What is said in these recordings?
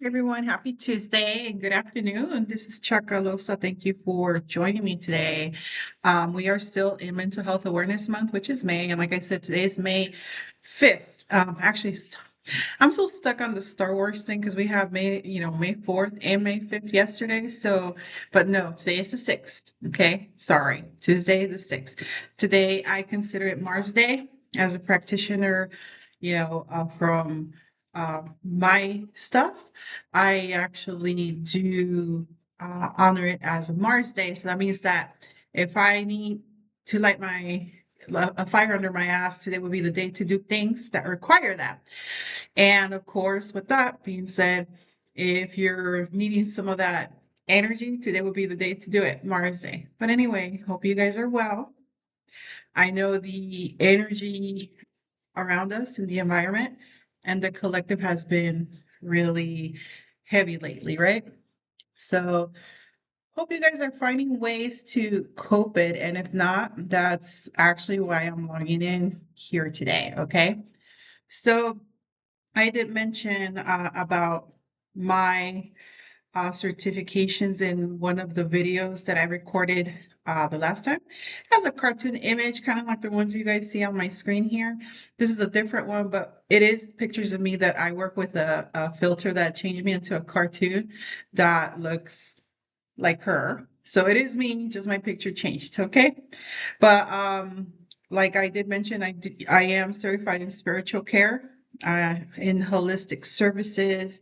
Everyone, happy Tuesday and good afternoon. This is Chakralosa. Thank you for joining me today. We are still in Mental Health Awareness Month, which is May. And like I said, today is May 5th. I'm so stuck on the Star Wars thing because we have May 4th and May 5th yesterday. But no, today is the 6th. Okay. Sorry. Tuesday, the 6th. Today, I consider it Mars Day as a practitioner, from my stuff. I actually do honor it as a Mars Day. So that means that if I need to light a fire under my ass, today would be the day to do things that require that. And of course, with that being said, if you're needing some of that energy, today would be the day to do it, Mars Day. But anyway, hope you guys are well. I know the energy around us in the environment and the collective has been really heavy lately, right? So hope you guys are finding ways to cope it. And if not, that's actually why I'm logging in here today. Okay. So I did mention about my certifications in one of the videos that I recorded the last time. It has a cartoon image, kind of like the ones you guys see on my screen here. This is a different one, but it is pictures of me that I work with a filter that changed me into a cartoon that looks like her. So it is me, just my picture changed, okay? But like I did mention, I am certified in spiritual care, in holistic services.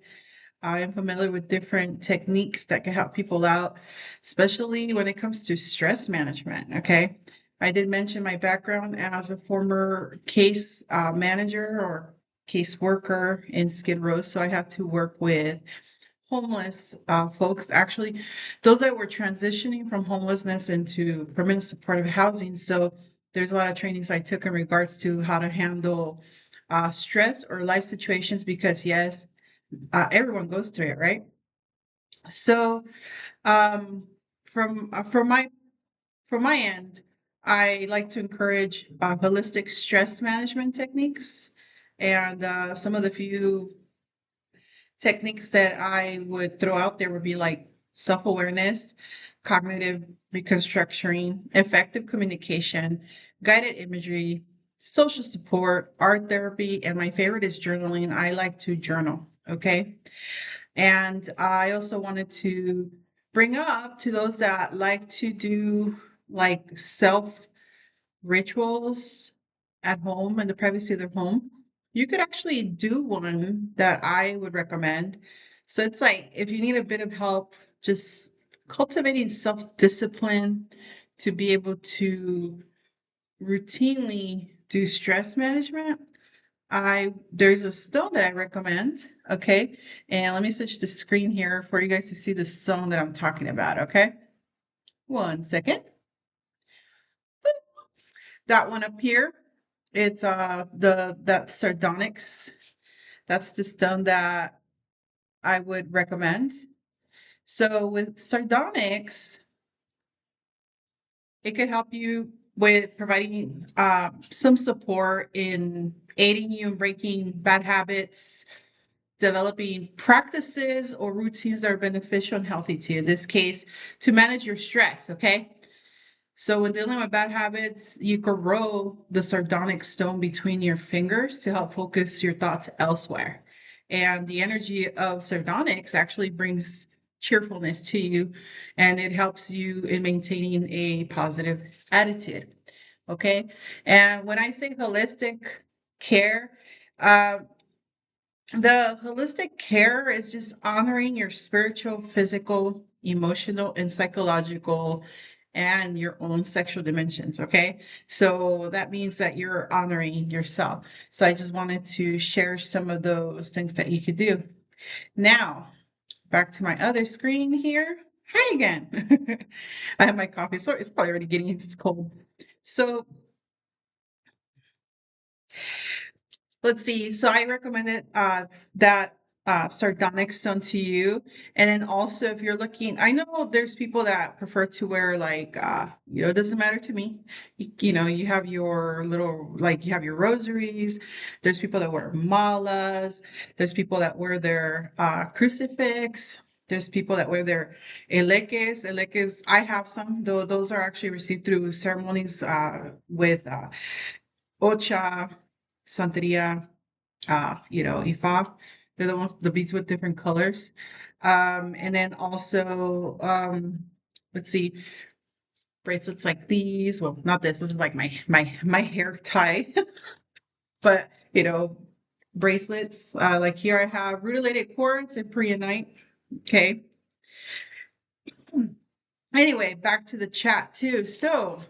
I am familiar with different techniques that can help people out, especially when it comes to stress management. Okay. I did mention my background as a former case manager or case worker in Skid Row. So I have to work with homeless folks, actually, those that were transitioning from homelessness into permanent supportive housing. So there's a lot of trainings I took in regards to how to handle stress or life situations because, yes, everyone goes through it, right? So, um, from from my end, I like to encourage holistic stress management techniques, and some of the few techniques that I would throw out there would be like self awareness, cognitive reconstructing, effective communication, guided imagery, social support, art therapy, and my favorite is journaling. I like to journal. Okay. And I also wanted to bring up to those that like to do like self rituals at home in the privacy of their home. You could actually do one that I would recommend. So it's like if you need a bit of help, just cultivating self discipline to be able to routinely do stress management. There's a stone that I recommend, okay? And let me switch the screen here for you guys to see the stone that I'm talking about, okay? One second. That one up here, it's that sardonyx. That's the stone that I would recommend. So with sardonyx, it could help you with providing some support in aiding you in breaking bad habits, developing practices or routines that are beneficial and healthy to you. In this case, to manage your stress, okay? So when dealing with bad habits, you could roll the sardonyx stone between your fingers to help focus your thoughts elsewhere. And the energy of sardonyx actually brings cheerfulness to you and it helps you in maintaining a positive attitude. Okay. And when I say holistic care, uh, the holistic care is just honoring your spiritual, physical, emotional, and psychological and your own sexual dimensions. Okay. So that means that you're honoring yourself. So I just wanted to share some of those things that you could do. Now, back to my other screen here. Hi again. I have my coffee, so it's probably already getting cold. So let's see. So I recommended that sardonic stone to you. And then also if you're looking, I know there's people that prefer to wear like it doesn't matter to me. You have your little, like, you have your rosaries. There's people that wear malas. There's people that wear their crucifix. There's people that wear their eleques. Eleques, I have some, though those are actually received through ceremonies with Ocha, Santeria, Ifa. They're the ones, the beads with different colors. And then also, let's see, bracelets like these. Well, not this. This is like my hair tie, but bracelets. Like here I have rutilated quartz and preonite. Okay. Anyway, back to the chat too. So,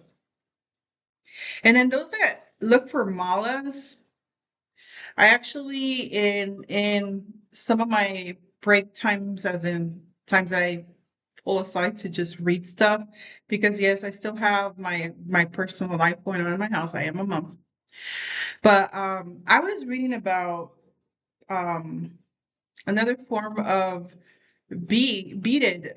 and then those that look for malas, I actually in some of my break times, as in times that I pull aside to just read stuff, because yes, I still have my personal life going on in my house. I am a mom. But I was reading about um another form of beaded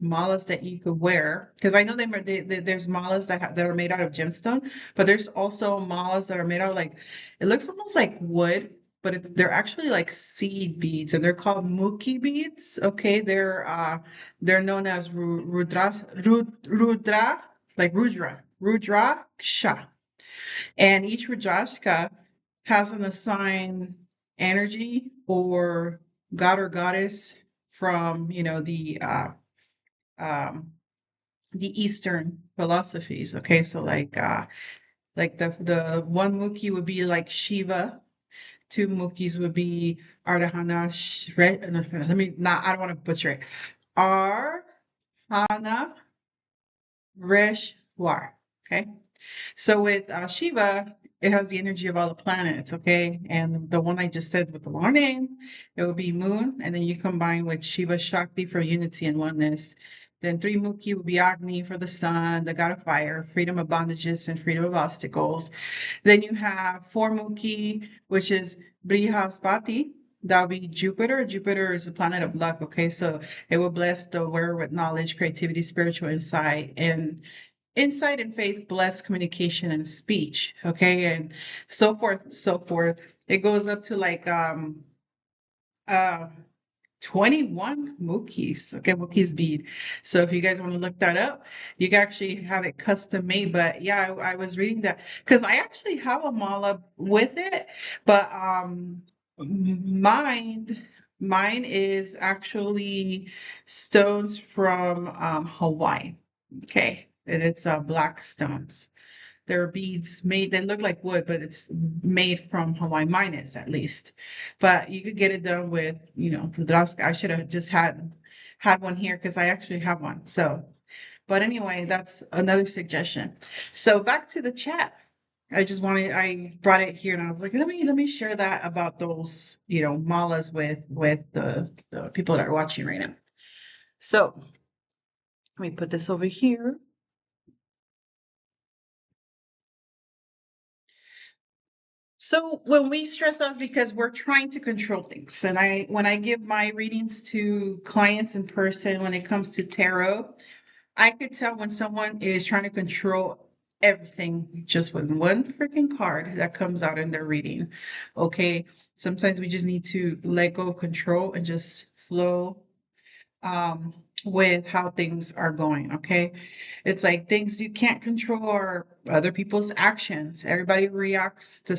malas that you could wear, because I know there's malas that are made out of gemstone, but there's also malas that are made out of, like, it looks almost like wood, but they're actually like seed beads, and they're called muki beads. Okay, they're known as rudra, like rudraksha, and each rudrashka has an assigned energy or god or goddess from um the Eastern philosophies. Okay, so like the one Muki would be like Shiva, two Mukis would be Ardhana let me not, I don't want to butcher it. Ardhana Reshwar. Okay. So with Shiva, it has the energy of all the planets, okay? And the one I just said with the long name, it would be Moon, and then you combine with Shiva Shakti for unity and oneness. Then three Mukhi would be Agni for the sun, the god of fire, freedom of bondages and freedom of obstacles. Then you have four Mukhi, which is Brihaspati. That would be Jupiter. Jupiter is the planet of luck, okay? So it will bless the wearer with knowledge, creativity, spiritual insight, and insight and faith bless communication and speech, okay, and so forth, so forth. It goes up to like uh 21 Mukis, okay, Mukis bead. So if you guys want to look that up, you can actually have it custom made. But yeah, I was reading that because I actually have a mala with it, but mine is actually stones from Hawaii. Okay, and it's black stones. There are beads made, they look like wood, but it's made from Hawaii. Mine is, at least. But you could get it done with, Pudraska. I should have just had one here because I actually have one. So, but anyway, that's another suggestion. So back to the chat. I brought it here and I was like, let me share that about those, malas with the people that are watching right now. So let me put this over here. So when we stress out, it's because we're trying to control things. And when I give my readings to clients in person, when it comes to tarot, I could tell when someone is trying to control everything just with one freaking card that comes out in their reading. Okay. Sometimes we just need to let go of control and just flow um, with how things are going. Okay. It's like things you can't control are other people's actions. Everybody reacts to,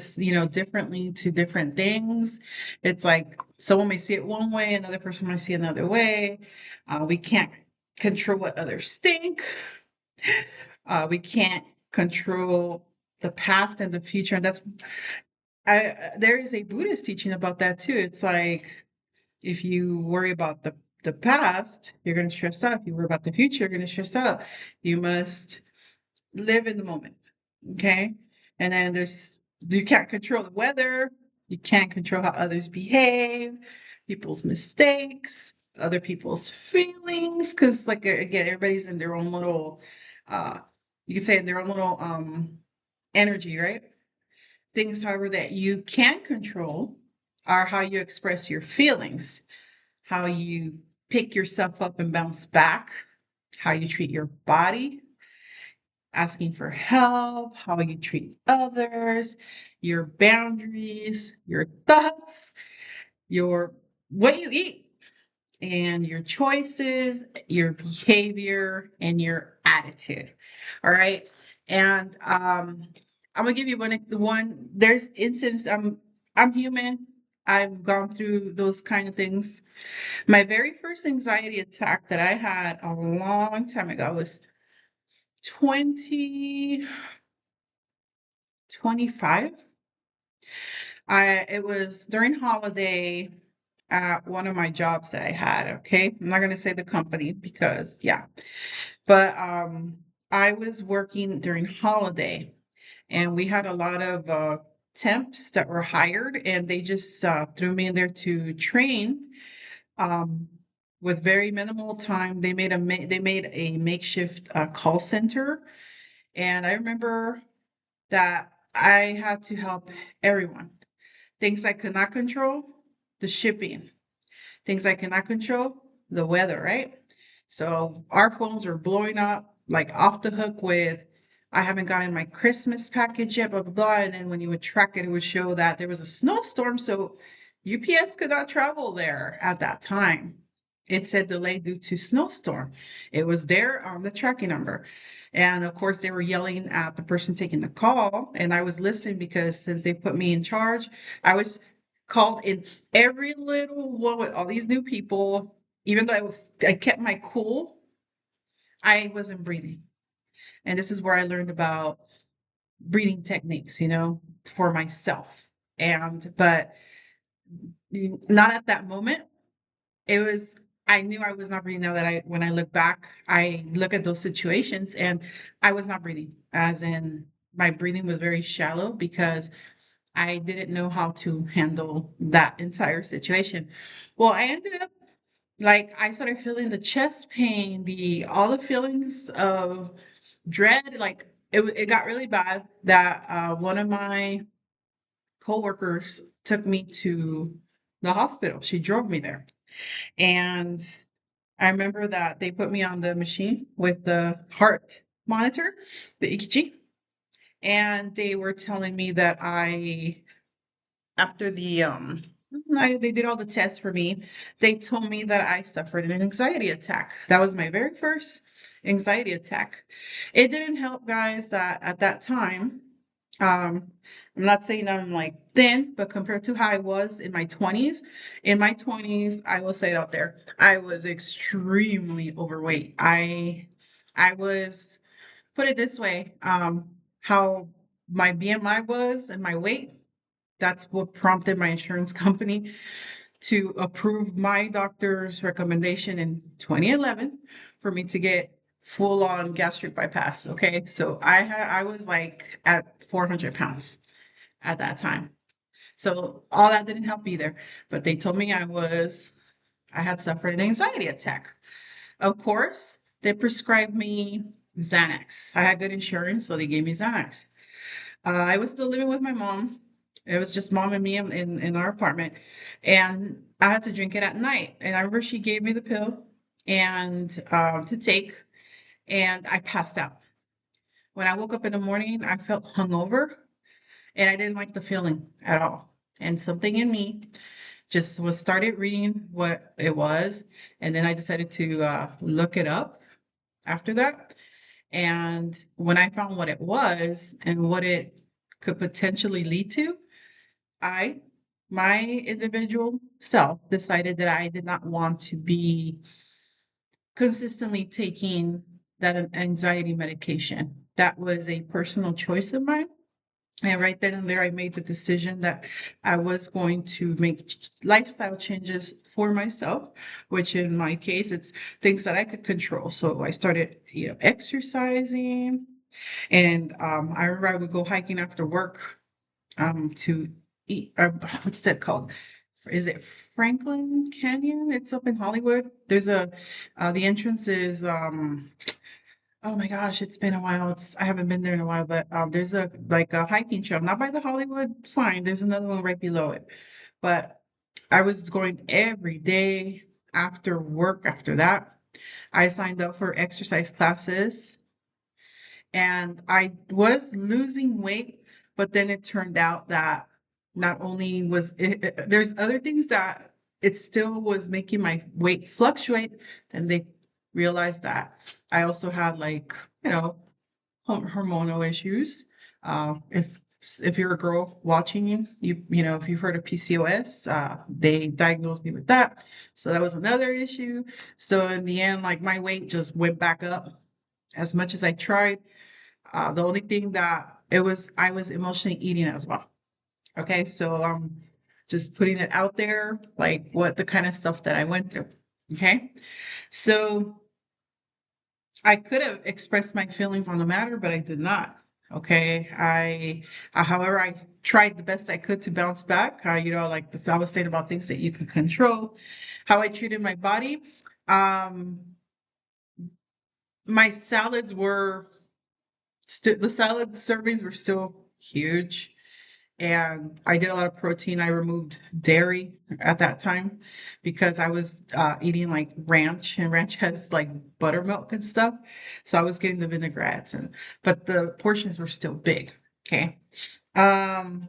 differently to different things. It's like someone may see it one way, another person might see it another way. We can't control what others think. We can't control the past and the future. And there is a Buddhist teaching about that too. It's like, if you worry about the past, you're going to stress out. If you worry about the future, you're going to stress out. You must live in the moment. Okay. And then you can't control the weather. You can't control how others behave, people's mistakes, other people's feelings. Cause like, again, everybody's in their own little, uh, you could say in their own little, energy, right? Things, however, that you can control are how you express your feelings, how you pick yourself up and bounce back, how you treat your body, asking for help, how you treat others, your boundaries, your thoughts, your what you eat, and your choices, your behavior, and your attitude. All right. And I'm gonna give you one. There's instances. I'm human. I've gone through those kind of things. My very first anxiety attack that I had a long time ago was 2025. It was during holiday at one of my jobs that I had. Okay. I'm not gonna say the company because yeah. But I was working during holiday and we had a lot of temps that were hired and they just threw me in there to train um, with very minimal time. They made a makeshift call center, and I remember that I had to help everyone. Things I could not control, the shipping. Things I cannot control, the weather, right? So our phones were blowing up like off the hook with, I haven't gotten my Christmas package yet, blah, blah, blah. And then when you would track it, it would show that there was a snowstorm. So UPS could not travel there at that time. It said delayed due to snowstorm. It was there on the tracking number. And of course, they were yelling at the person taking the call. And I was listening because since they put me in charge, I was called in every little one with all these new people. Even though I kept my cool, I wasn't breathing. And this is where I learned about breathing techniques, for myself. But not at that moment. It was, I knew I was not breathing. Now that when I look back, I look at those situations and I was not breathing, as in my breathing was very shallow because I didn't know how to handle that entire situation. Well, I ended up like I started feeling the chest pain, the all the feelings of dread. Like it got really bad that one of my coworkers took me to the hospital. She drove me there, and I remember that they put me on the machine with the heart monitor, the EKG, and they were telling me that after they did all the tests for me, they told me that I suffered an anxiety attack. That was my very first anxiety attack. It didn't help, guys, that at that time, um, I'm not saying I'm like thin, but compared to how I was in my 20s, I will say it out there, I was extremely overweight. I was, put it this way, how my BMI was and my weight, that's what prompted my insurance company to approve my doctor's recommendation in 2011 for me to get full on gastric bypass. Okay. So I was like at 400 pounds at that time. So all that didn't help either. But they told me I had suffered an anxiety attack. Of course, they prescribed me Xanax. I had good insurance, so they gave me Xanax. I was still living with my mom. It was just mom and me in our apartment. And I had to drink it at night. And I remember she gave me the pill and to take, and I passed out. When I woke up in the morning, I felt hungover and I didn't like the feeling at all. And something in me just was started reading what it was. And then I decided to look it up after that. And when I found what it was and what it could potentially lead to, I, my individual self, decided that I did not want to be consistently taking that anxiety medication. That was a personal choice of mine. And right then and there, I made the decision that I was going to make lifestyle changes for myself, which in my case, it's things that I could control. So I started, exercising, and I remember I would go hiking after work to eat. What's that called? Is it Franklin Canyon? It's up in Hollywood. The entrance is oh my gosh, it's been a while. I haven't been there in a while, but there's a hiking trail, not by the Hollywood sign. There's another one right below it. But I was going every day after work. After that, I signed up for exercise classes and I was losing weight, but then it turned out that not only was there's other things that it still was making my weight fluctuate. Then they realized that I also had like, you know, hormonal issues. If you're a girl watching, you know, if you've heard of PCOS, they diagnosed me with that. So that was another issue. So in the end, like my weight just went back up as much as I tried. The only thing that I was emotionally eating as well. Okay, so just putting it out there, like what the kind of stuff that I went through. Okay, so I could have expressed my feelings on the matter, but I did not. Okay, however, I tried the best I could to bounce back. You know, like this, I was saying about things that you can control, how I treated my body. Um, my salads were still the salad servings were still huge. And I did a lot of protein. I removed dairy at that time because I was eating like ranch, and ranch has like buttermilk and stuff. So I was getting the vinaigrettes, but the portions were still big. Okay. Um,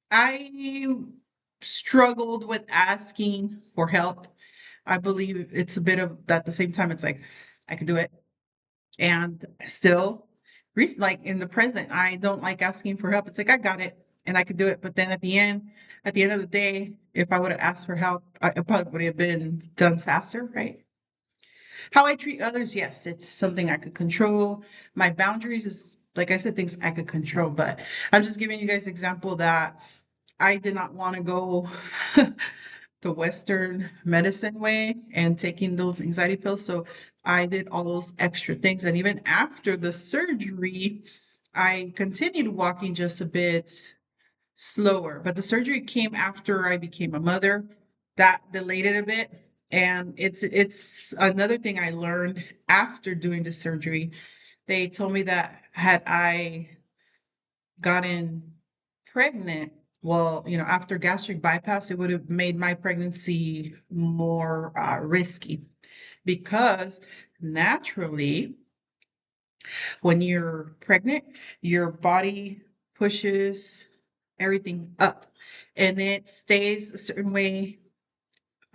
I struggled with asking for help. I believe it's a bit of at the same time, it's like I could do it. And still, like in the present, I don't like asking for help. It's like I got it and I could do it. But then at the end of the day, if I would have asked for help, it probably would have been done faster, right? How I treat others, yes, it's something I could control. My boundaries is, like I said, things I could control. But I'm just giving you guys example that I did not want to go the Western medicine way and taking those anxiety pills. So I did all those extra things. And even after the surgery, I continued walking just a bit slower. But the surgery came after I became a mother. That delayed it a bit. And it's another thing I learned after doing the surgery. They told me that had I gotten pregnant, well, you know, after gastric bypass, it would have made my pregnancy more risky because naturally, when you're pregnant, your body pushes everything up and it stays a certain way,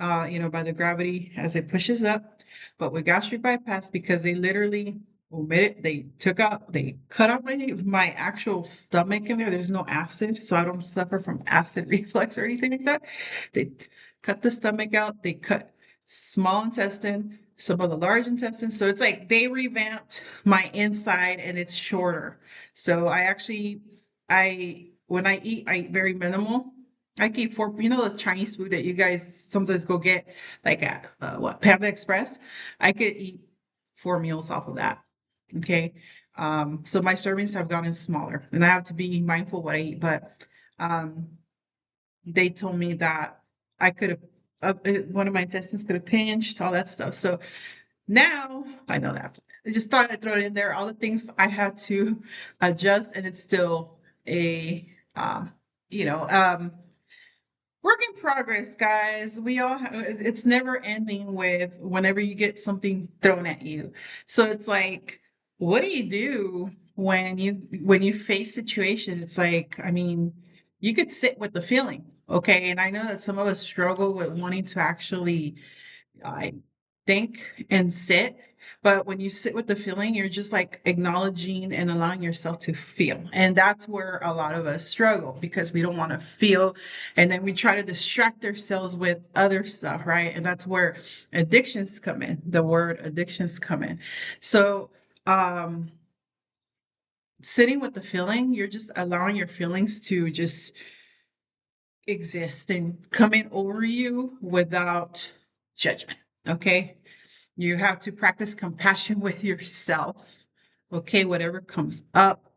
you know, by the gravity as it pushes up. But with gastric bypass, because they literally omitted, they cut out my actual stomach in there. There's no acid, so I don't suffer from acid reflux or anything like that. They cut the stomach out. They cut small intestine, some of the large intestine. So it's like they revamped my inside, and it's shorter. So when I eat, I eat very minimal. I keep four, you know, the Chinese food that you guys sometimes go get, like at Panda Express. I could eat 4 meals off of that. Okay. So my servings have gotten smaller and I have to be mindful what I eat. But um, they told me that I could have, one of my intestines could have pinched, all that stuff. So now I know that. I just thought I'd throw it in there, all the things I had to adjust, and it's still a, um, you know, work in progress, guys. We all have, it's never ending with whenever you get something thrown at you. So it's like, what do you do when you face situations? It's like, I mean, you could sit with the feeling, okay? And I know that some of us struggle with wanting to actually I think and sit. But when you sit with the feeling, you're just like acknowledging and allowing yourself to feel. And that's where a lot of us struggle because we don't want to feel. And then we try to distract ourselves with other stuff, right? And that's where addictions come in. The word addictions come in. So, um, sitting with the feeling, you're just allowing your feelings to just exist and come in over you without judgment. Okay. You have to practice compassion with yourself. Okay. Whatever comes up.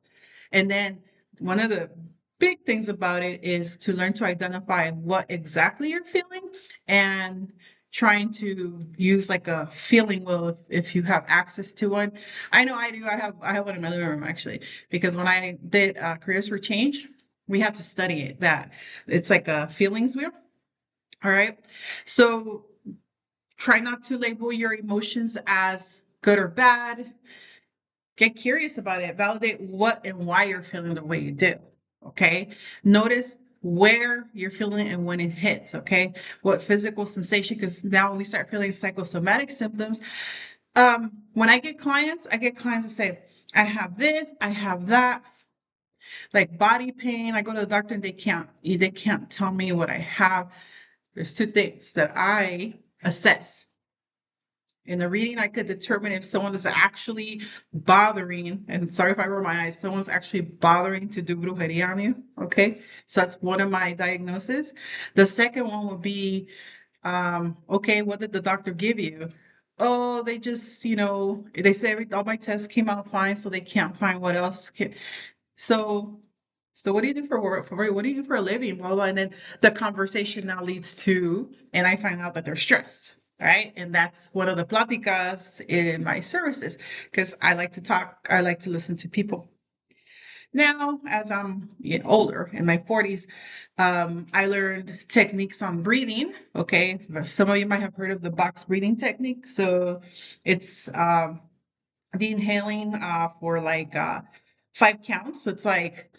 And then one of the big things about it is to learn to identify what exactly you're feeling and trying to use like a feeling wheel if you have access to one. I know I do. I have one in my living room actually, because when I did Careers for Change, we had to study it that it's like a feelings wheel. All right. So try not to label your emotions as good or bad. Get curious about it. Validate what and why you're feeling the way you do. Okay. Notice where you're feeling it and when it hits. Okay. What physical sensation, because now we start feeling psychosomatic symptoms. When I get clients that say, I have this, I have that, like body pain. I go to the doctor and they can't tell me what I have. There's two things that I assess. In the reading, I could determine if someone is actually bothering, and sorry if I roll my eyes, someone's actually bothering to do brujeria on you. Okay. So that's one of my diagnoses. The second one would be, okay, what did the doctor give you? Oh, they just, they say all my tests came out fine, so they can't find what else. So, so what do you do for work? What do you do for a living? Blah, blah. And then the conversation now leads to, and I find out that they're stressed. Right. And that's one of the pláticas in my services because I like to talk. I like to listen to people. Now, as I'm older in my 40s, I learned techniques on breathing. Okay. Some of you might have heard of the box breathing technique. So it's the inhaling for like 5 counts. So it's like,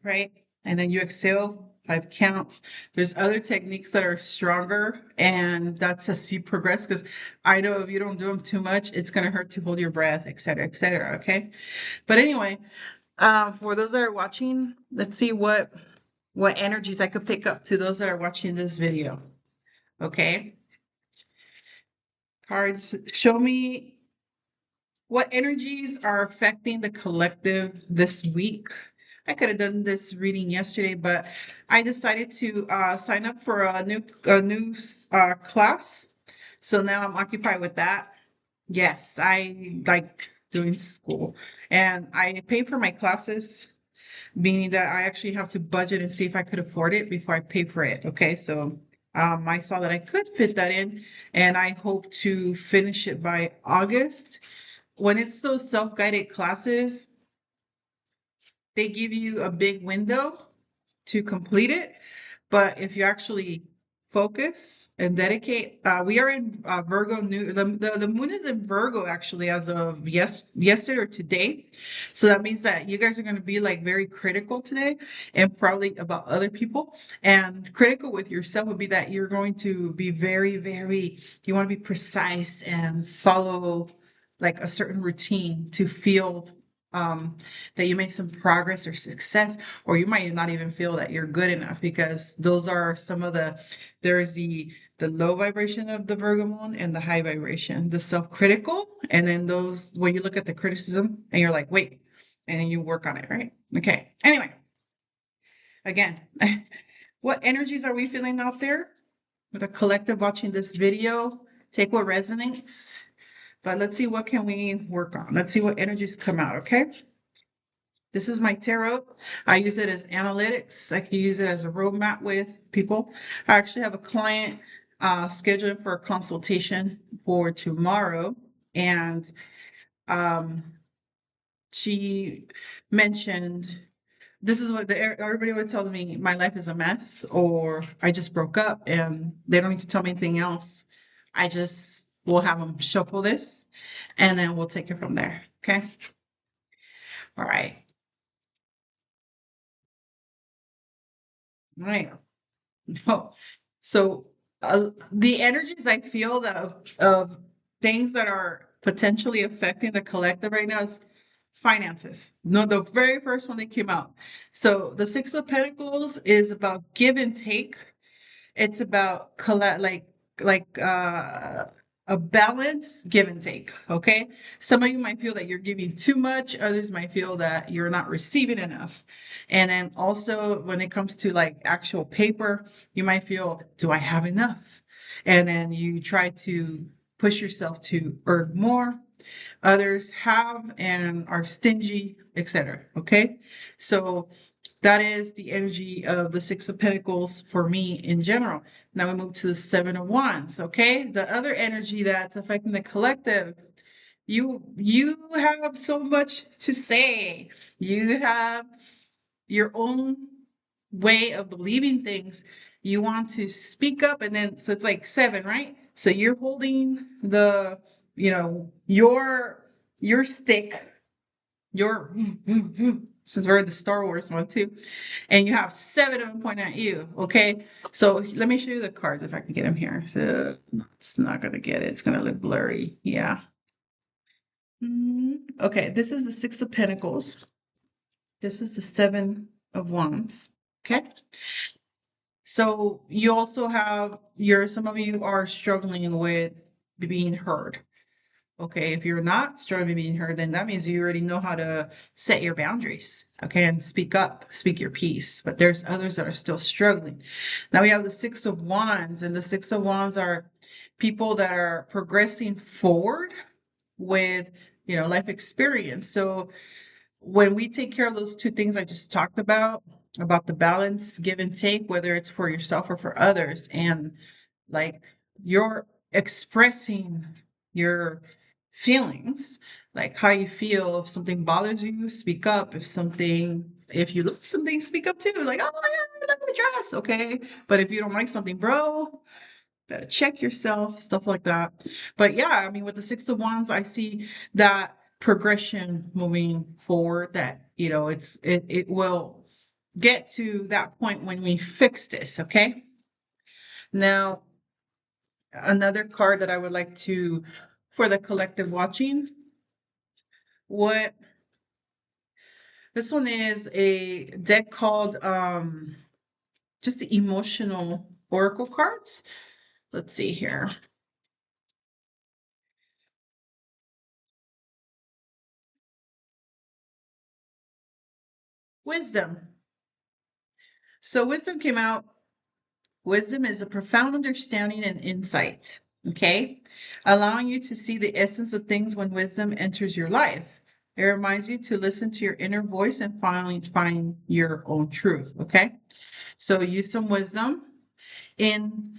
right? And then you exhale 5 counts. There's other techniques that are stronger, and that's as you progress. Because I know if you don't do them too much, it's going to hurt to hold your breath, et cetera, et cetera. Okay. But anyway, for those that are watching, let's see what energies I could pick up to those that are watching this video. Okay. Cards, show me what energies are affecting the collective this week. I could have done this reading yesterday, but I decided to sign up for a new class. So now I'm occupied with that. Yes, I like doing school, and I pay for my classes, meaning that I actually have to budget and see if I could afford it before I pay for it. Okay, so I saw that I could fit that in, and I hope to finish it by August. When it's those self-guided classes, they give you a big window to complete it. But if you actually focus and dedicate, we are in Virgo new the moon is in Virgo actually as of yesterday or today. So that means that you guys are going to be like very critical today and probably about other people. And critical with yourself would be that you're going to be very, very, you want to be precise and follow like a certain routine to feel that you made some progress or success, or you might not even feel that you're good enough because those are some of there's the low vibration of the Virgo moon and the high vibration, the self-critical, and then those where you look at the criticism and you're like, wait, and then you work on it, right? Okay. Anyway, again, what energies are we feeling out there with a collective watching this video? Take what resonates. But let's see what can we work on. Let's see what energies come out, okay? This is my tarot. I use it as analytics. I can use it as a roadmap with people. I actually have a client scheduled for a consultation for tomorrow, and um, she mentioned this is what everybody always tells me: my life is a mess, or I just broke up, and they don't need to tell me anything else. I just will have them shuffle this, and then we'll take it from there. Okay. All right. All right. Oh, so the energies I feel that of things that are potentially affecting the collective right now is finances. No, the very first one that came out. So the Six of Pentacles is about give and take. It's about collect like a balance, give and take. Okay. Some of you might feel that you're giving too much, others might feel that you're not receiving enough. And then also when it comes to like actual paper, you might feel, do I have enough? And then you try to push yourself to earn more. Others have and are stingy, etc. Okay. So that is the energy of the Six of Pentacles for me in general. Now we move to the Seven of Wands. Okay. The other energy that's affecting the collective. You have so much to say. You have your own way of believing things, you want to speak up, and then so it's like 7, right? So you're holding the, your stick, your since we're in the Star Wars one too, and you have 7 of them pointing at you. Okay, so let me show you the cards if I can get them here. So it's not gonna get it. It's gonna look blurry. Yeah. Okay, this is the 6 of Pentacles. This is the 7 of Wands. Okay. So you also have some of you are struggling with being heard. Okay, if you're not struggling with being heard, then that means you already know how to set your boundaries. Okay, and speak up, speak your piece. But there's others that are still struggling. Now we have the 6 of Wands, and the 6 of Wands are people that are progressing forward with, life experience. So when we take care of those two things I just talked about the balance, give and take, whether it's for yourself or for others, and like you're expressing your feelings, like how you feel. If something bothers you, speak up. If you like something, speak up too. Like, oh my God, I like my dress. Okay. But if you don't like something, bro, better check yourself, stuff like that. But yeah, I mean, with the 6 of Wands, I see that progression moving forward, that, it will get to that point when we fix this. Okay. Now, another card that I would like to, for the collective watching, what this one is a deck called just the emotional oracle cards. Let's see here. Wisdom. So wisdom came out. Wisdom is a profound understanding and insight, okay? Allowing you to see the essence of things when wisdom enters your life. It reminds you to listen to your inner voice and finally find your own truth, okay? So use some wisdom in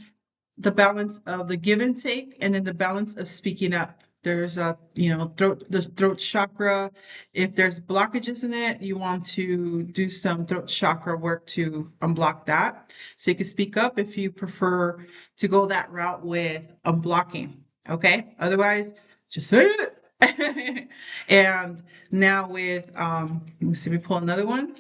the balance of the give and take, and then the balance of speaking up. There's the throat chakra. If there's blockages in it, you want to do some throat chakra work to unblock that. So you can speak up if you prefer to go that route with unblocking. Okay. Otherwise, just say it. And now with let me see, we pull another one.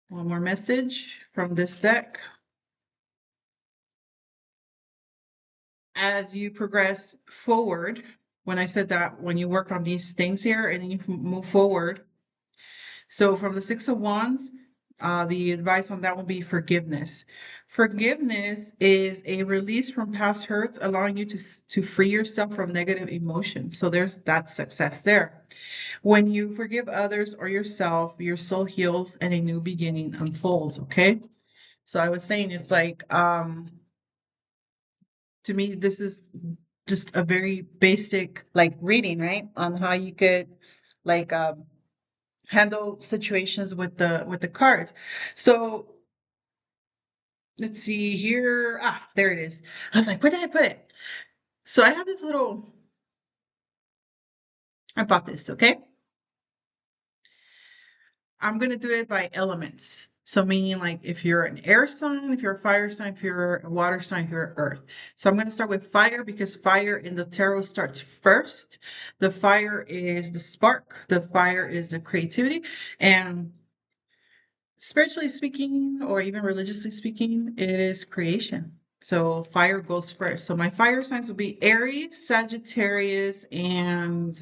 One more message from this deck. As you progress forward, when I said that, when you work on these things here and then you move forward. So from the 6 of Wands, the advice on that will be forgiveness. Forgiveness is a release from past hurts, allowing you to free yourself from negative emotions. So there's that success there. When you forgive others or yourself, your soul heals and a new beginning unfolds. Okay. So I was saying it's like, to me, this is just a very basic like reading, right? On how you could like handle situations with the cards. So let's see here. Ah, there it is. I was like, where did I put it? So I have this little, I bought this, okay? I'm gonna do it by elements. So meaning like if you're an air sign, if you're a fire sign, if you're a water sign, if you're earth. So I'm gonna start with fire because fire in the tarot starts first. The fire is the spark. The fire is the creativity. And spiritually speaking, or even religiously speaking, it is creation. So fire goes first. So my fire signs will be Aries, Sagittarius, and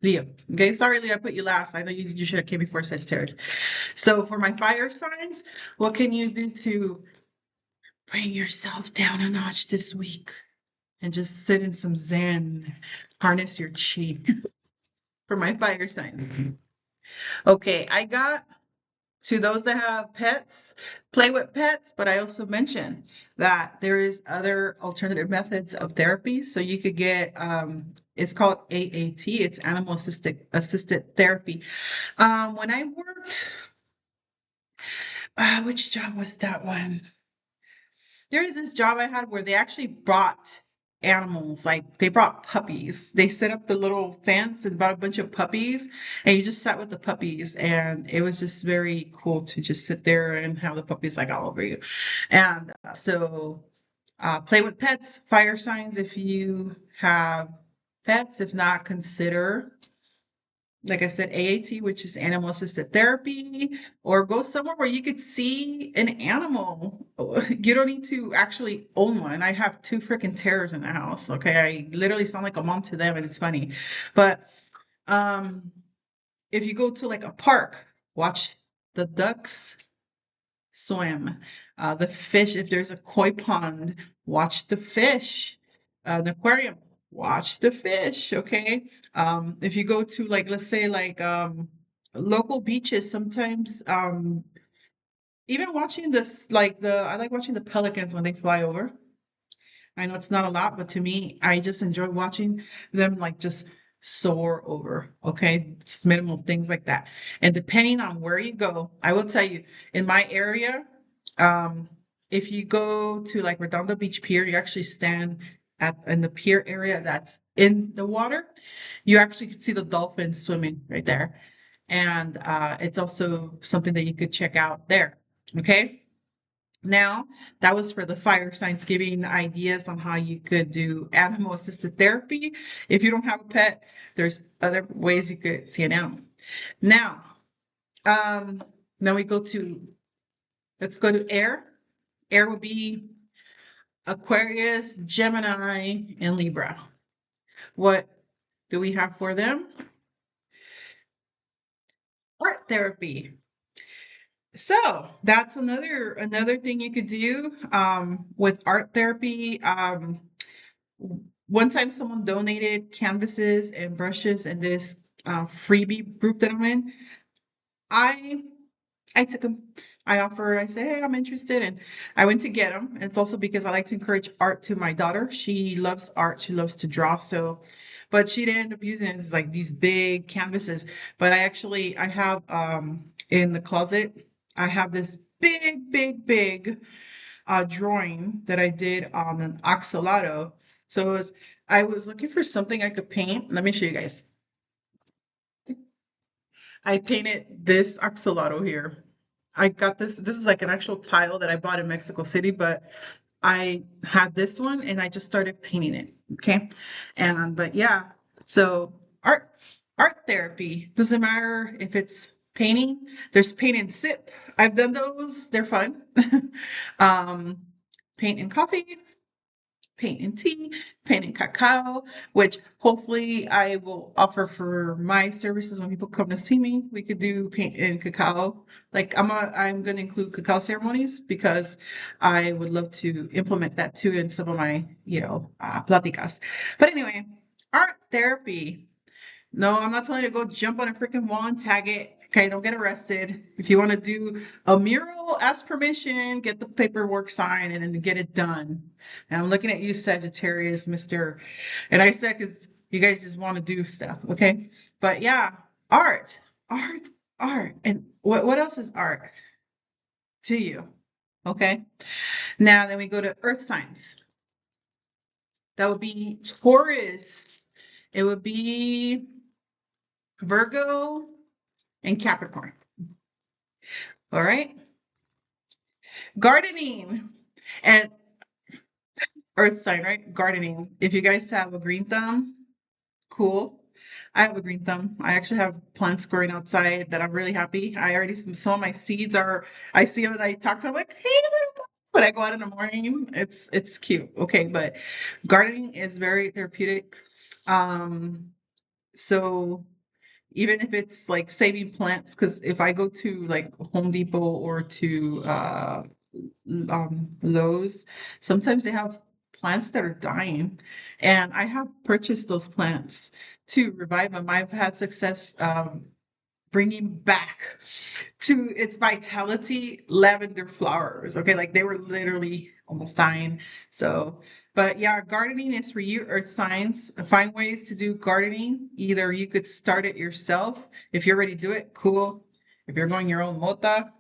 Leo. Okay, sorry, Leo, I put you last. I know you should have came before Sagittarius. So for my fire signs, what can you do to bring yourself down a notch this week and just sit in some zen, harness your chi for my fire signs? Okay, I got to those that have pets, play with pets, but I also mentioned that there is other alternative methods of therapy. So you could get it's called AAT, it's animal assisted therapy. When I worked, which job was that one? There is this job I had where they actually brought animals. Like they brought puppies. They set up the little fence and bought a bunch of puppies, and you just sat with the puppies, and it was just very cool to just sit there and have the puppies like all over you. And play with pets, fire signs if you have pets. If not, consider, like I said, AAT, which is animal assisted therapy, or go somewhere where you could see an animal. You don't need to actually own one. I have two freaking terriers in the house. Okay. I literally sound like a mom to them, and it's funny. But um, if you go to like a park, watch the ducks swim. The fish, if there's a koi pond, watch the fish. An aquarium, watch the fish. Okay. If you go to like, let's say like local beaches, sometimes even watching this, like I like watching the pelicans when they fly over. I know it's not a lot, but to me, I just enjoy watching them like just soar over. Okay. Just minimal things like that. And depending on where you go, I will tell you in my area, um, if you go to like Redondo Beach Pier, you actually stand at in the pier area that's in the water. You actually can see the dolphins swimming right there. And it's also something that you could check out there. Okay. Now, that was for the fire signs, giving ideas on how you could do animal assisted therapy. If you don't have a pet, there's other ways you could see an animal. Now, now we go to, let's go to air. Air would be Aquarius, Gemini, and Libra. What do we have for them? Art therapy. So that's another thing you could do with art therapy. One time someone donated canvases and brushes in this freebie group that I'm in. I I took them. I say, hey, I'm interested. And I went to get them. It's also because I like to encourage art to my daughter. She loves art. She loves to draw. So, but she didn't end up using it. It's like these big canvases. But I have in the closet, I have this big drawing that I did on an oxalato. So I was looking for something I could paint. Let me show you guys. I painted this axolotl here. I got this. This is like an actual tile that I bought in Mexico City, but I had this one and I just started painting it. Okay. And, but yeah, so art therapy doesn't matter if it's painting. There's paint and sip. I've done those. They're fun. um, Paint and coffee, paint and tea, paint and cacao, which hopefully I will offer for my services when people come to see me. We could do paint and cacao. Like I'm going to include cacao ceremonies because I would love to implement that too in some of my, platicas. But anyway, art therapy. No, I'm not telling you to go jump on a freaking wall and tag it. Okay, don't get arrested. If you want to do a mural, ask permission, get the paperwork signed, and then get it done. And I'm looking at you, Sagittarius, Mr. And I said, because you guys just want to do stuff, okay? But yeah, art, art, art. And what else is art to you? Okay. Now, then we go to earth signs. That would be Taurus. It would be Virgo and Capricorn. All right. Gardening and earth sign, right? Gardening. If you guys have a green thumb, cool. I have a green thumb. I actually have plants growing outside that I'm really happy. I already, some of my seeds are, I see them and I talk to them like, hey, little bug. When I go out in the morning, it's cute. Okay. But gardening is very therapeutic. So even if it's like saving plants, because if I go to like Home Depot or to Lowe's, sometimes they have plants that are dying, and I have purchased those plants to revive them. I've had success bringing back to its vitality lavender flowers. Okay, like they were literally almost dying. So, but yeah, gardening is for you, earth signs. Find ways to do gardening. Either you could start it yourself. If you're ready to do it, cool. If you're going your own mota,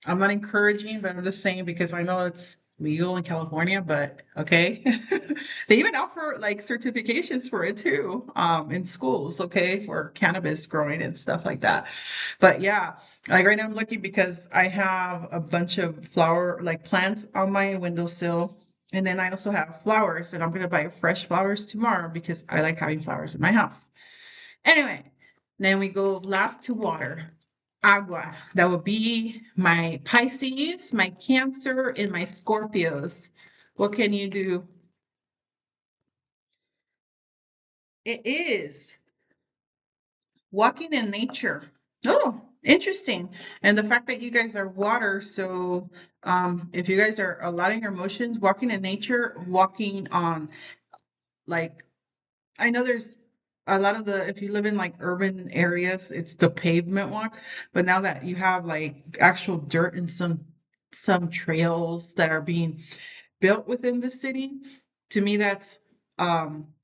I'm not encouraging, but I'm just saying because I know legal in California, but okay. They even offer like certifications for it too, in schools, okay, for cannabis growing and stuff like that. But yeah, like right now I'm looking because I have a bunch of flower like plants on my windowsill. And then I also have flowers, and I'm gonna buy fresh flowers tomorrow because I like having flowers in my house. Anyway, then we go last to water. Agua. That would be my Pisces, my Cancer, and my Scorpios. What can you do? It is walking in nature. Oh, interesting. And the fact that you guys are water, so if you guys are allowing your emotions, walking in nature, walking on like I know there's a lot of the if you live in like urban areas, it's the pavement walk, but now that you have like actual dirt and some trails that are being built within the city, to me that's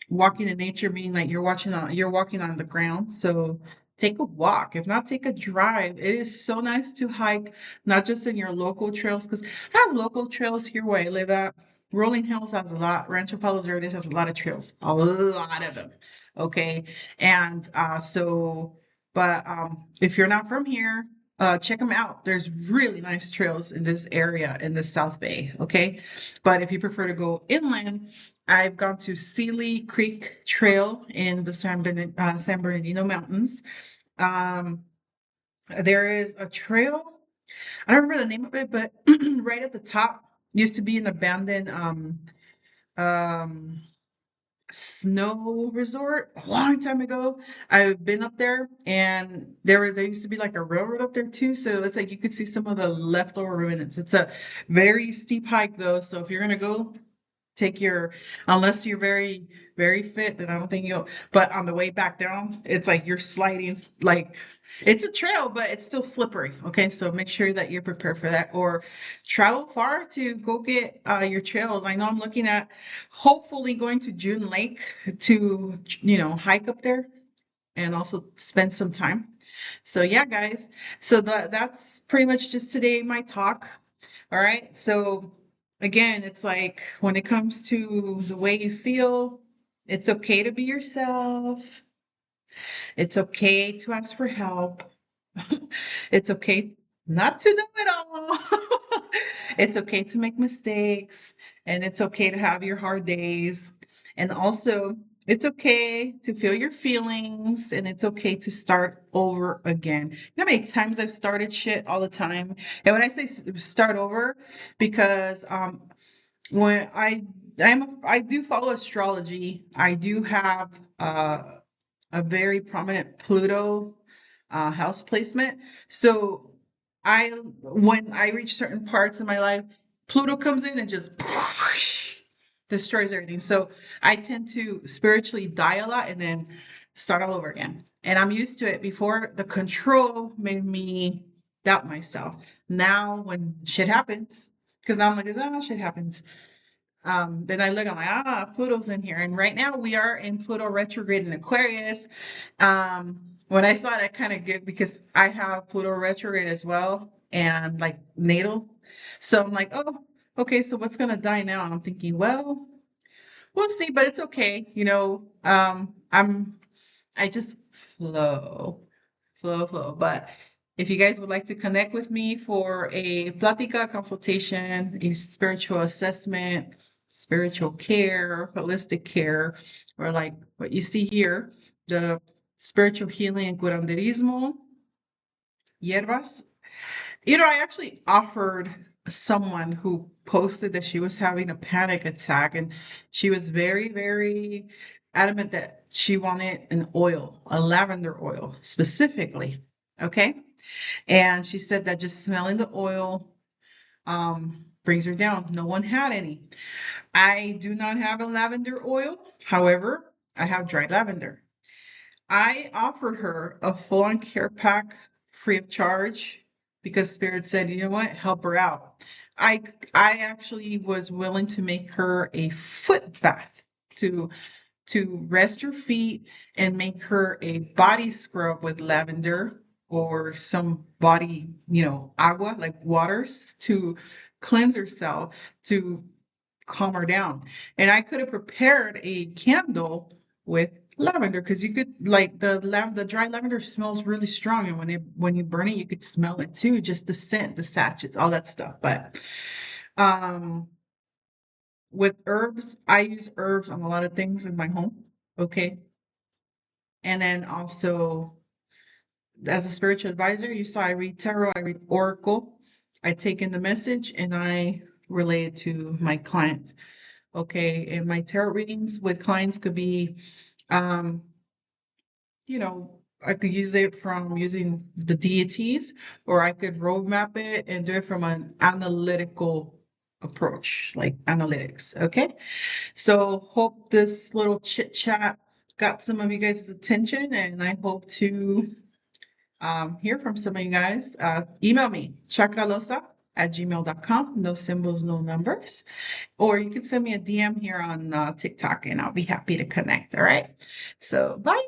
walking in nature, meaning like you're walking on the ground. So take a walk, if not take a drive. It is so nice to hike, not just in your local trails, because I have local trails here where I live at. Rolling Hills has a lot, Rancho Palos Verdes has a lot of trails, a lot of them. Okay. And but if you're not from here, check them out. There's really nice trails in this area in the South Bay. Okay. But if you prefer to go inland, I've gone to Sealy Creek Trail in the San Bernardino Mountains. Um, there is a trail. I don't remember the name of it, but right at the top used to be an abandoned um, snow resort a long time ago. I've been up there, and there used to be like a railroad up there too. So it's like you could see some of the leftover remnants. It's a very steep hike though. So if you're gonna go, take your unless you're very very fit, then I don't think you'll. But on the way back down, it's like you're sliding like it's a trail, but it's still slippery. Okay, so make sure that you're prepared for that, or travel far to go get your trails. I know I'm looking at hopefully going to June Lake to hike up there and also spend some time. So yeah, guys. So that's pretty much just today my talk. All right. So again, it's like when it comes to the way you feel, it's okay to be yourself. It's okay to ask for help. It's okay not to know it all. It's okay to make mistakes, and it's okay to have your hard days. And also, it's okay to feel your feelings, and it's okay to start over again. You know how many times I've started shit all the time? And when I say start over, because when I do follow astrology. I do have a very prominent Pluto house placement. So when I reach certain parts in my life, Pluto comes in and just destroys everything. So I tend to spiritually die a lot and then start all over again. And I'm used to it. Before, the control made me doubt myself. Now when shit happens, because now I'm like, oh, shit happens. Then I look, I'm like, Pluto's in here. And right now we are in Pluto retrograde in Aquarius. When I saw it, I kind of good because I have Pluto retrograde as well and like natal. So I'm like, oh, okay, so what's gonna die now? And I'm thinking, well, we'll see, but it's okay. I just flow, flow. But if you guys would like to connect with me for a plática consultation, a spiritual assessment, spiritual care, holistic care, or like what you see here, the spiritual healing and curanderismo, hierbas. I actually offered someone who posted that she was having a panic attack, and she was very, very adamant that she wanted an oil, a lavender oil specifically. Okay. And she said that just smelling the oil brings her down. No one had any. I do not have a lavender oil. However, I have dried lavender. I offered her a full-on care pack free of charge because Spirit said, you know what, help her out. I I actually was willing to make her a foot bath to rest her feet and make her a body scrub with lavender or some body, agua, like waters to cleanse herself, to calm her down. And I could have prepared a candle with lavender because you could like the dry lavender smells really strong, and when you burn it, you could smell it too, just the scent, the sachets, all that stuff. But um with herbs, I use herbs on a lot of things in my home. Okay. And then also as a spiritual advisor, you saw I read tarot, I read oracle. I take in the message and I relay it to my clients. Okay. And my tarot readings with clients could be, um, I could use it from using the deities, or I could roadmap it and do it from an analytical approach, like analytics. Okay. So hope this little chit chat got some of you guys' attention, and I hope to hear from some of you guys. Email me, chakralosa@gmail.com. No symbols, no numbers. Or you can send me a DM here on TikTok, and I'll be happy to connect. All right. So bye.